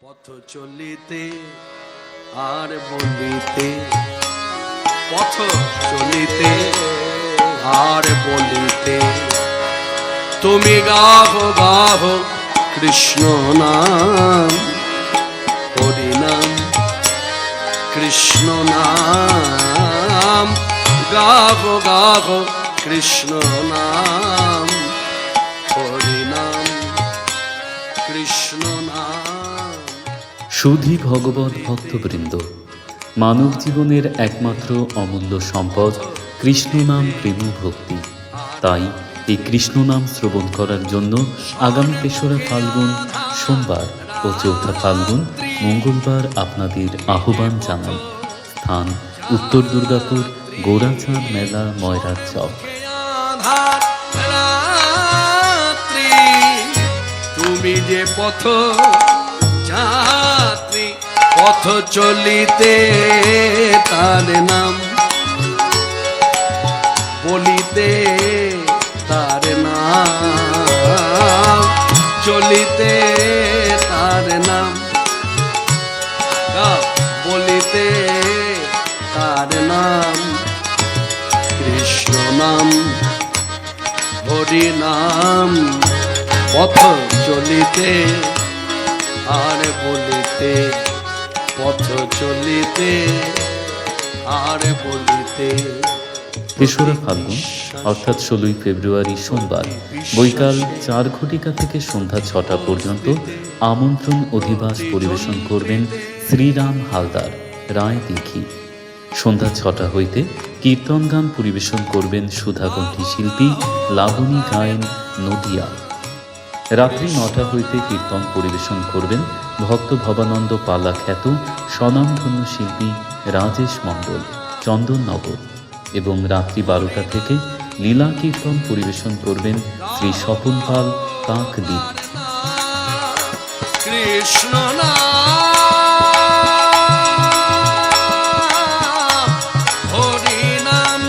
পথ চলিতে আর বলিতে, পথ চলিতে আর বলিতে, তুমি গাহো গাহো কৃষ্ণ নাম, হরি নাম কৃষ্ণ নাম, গাহো গাহো কৃষ্ণ নাম, হরি নাম কৃষ্ণ নাম। সুধী ভগবত ভক্তবৃন্দ, মানব জীবনের একমাত্র অমূল্য সম্পদ কৃষ্ণ নাম, প্রেম ভক্তি। তাই এই কৃষ্ণ নাম শ্রবণ করার জন্য আগামী ৩রা ফাল্গুন সোমবার ও ৪ঠা ফাল্গুন মঙ্গলবার আপনাদের আহ্বান জানাই। স্থান উত্তর দুর্গাপুর, গোরাচাঁদ মেলা, ময়রার চক। তুমি যে পথ যাত্রী, পথ চলিতে তার নাম, বলিতে তার নাম, চলিতে তার নাম, বলিতে তার নাম, কৃষ্ণ নাম হরি নাম। পথ চলিতে আর বলিতে, পথ চলিতে আর বলিতে। ৩রা ফাল্গুন অর্থাৎ ১৬ই ফেব্রুয়ারি সোমবার বৈকাল ৪ ঘটিকা থেকে সন্ধ্যা ৬টা পর্যন্ত আমন্ত্রণ অধিবাস পরিবেশন করবেন শ্রীরাম হালদার, রায় দীঘি। সন্ধ্যা ৬টা হইতে কীর্তন গান পরিবেশন করবেন সুধাকণ্ঠী শিল্পী লাবণী গায়েন, নদিয়া। রাত্রি ৯টা হইতে কীর্তন পরিবেশন করবেন ভক্ত ভবানন্দ পালা খ্যাত স্বনামধন্য শিল্পী রাজেশ মণ্ডল, চন্দননগর। এবং রাত্রি ১২টা থেকে লীলা কীর্তন পরিবেশন করবেন শ্রী স্বপন পাল, কাকদ্বীপ। কৃষ্ণ নাম হরি নাম,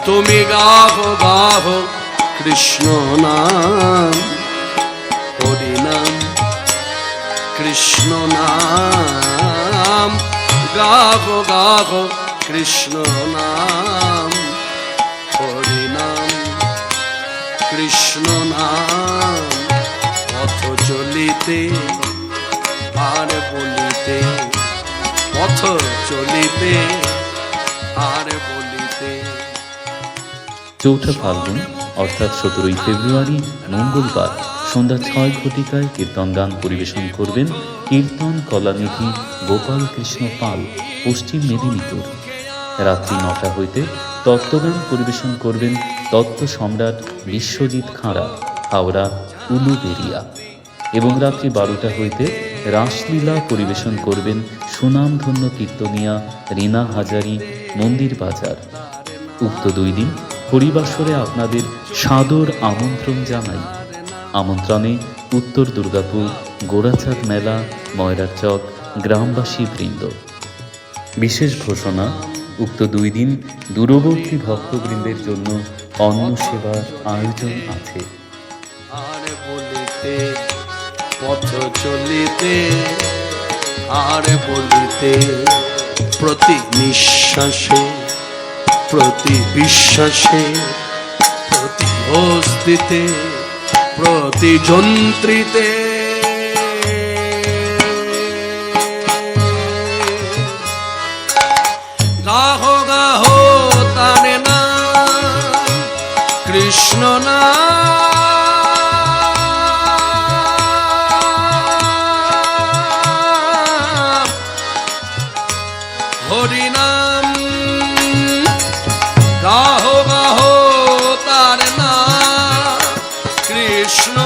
তুমি গাহো গাহো কৃষ্ণ নাম, হরি নাম কৃষ্ণ নাম, গাহো গাহো কৃষ্ণ নাম, হরি নাম কৃষ্ণ নাম। পথ চলিতে আর বলিতে, পথ চলিতে আর বলিতে। ৪ঠা ফাল্গুন অর্থাৎ ১৭ই ফেব্রুয়ারি মঙ্গলবার সন্ধ্যা ৬ ঘটিকায় কীর্তন গান পরিবেশন করবেন কীর্তন কলানিধি গোপাল কৃষ্ণ পাল, পশ্চিম মেদিনীপুর। রাত্রি ৯টা হইতে তত্ত্বগান পরিবেশন করবেন তত্ত্ব সম্রাট বিশ্বজিৎ খাঁড়া, হাওড়া, উলুবেড়িয়া। এবং রাত্রি ১২টা হইতে রাসলীলা পরিবেশন করবেন সুনামধন্য কীর্তনিয়া রীনা হাজারি, মন্দির বাজার। উক্ত ২ দিন হরিবাসরে আপনাদের সাদর আমন্ত্রণ জানাই। আমন্ত্রণে উত্তর দুর্গাপুর, গোরাচাঁদ মেলা, ময়রার চক গ্রামবাসী বৃন্দ। বিশেষ ঘোষণা, উক্ত ২ দিন দূরবর্তী ভক্তবৃন্দের জন্য অন্ন সেবার আয়োজন আছে। আর বলিতে, পথ চলিতে আর বলিতে, প্রতি নিঃশ্বাসে, প্রতি বিশ্বাসে, প্রতি অস্তিতে, প্রতি যন্ত্রিতে, গাহো গাহো তার নাম, কৃষ্ণ নাম, হরি নাম, গাহো গাহো তার নাম, কৃষ্ণ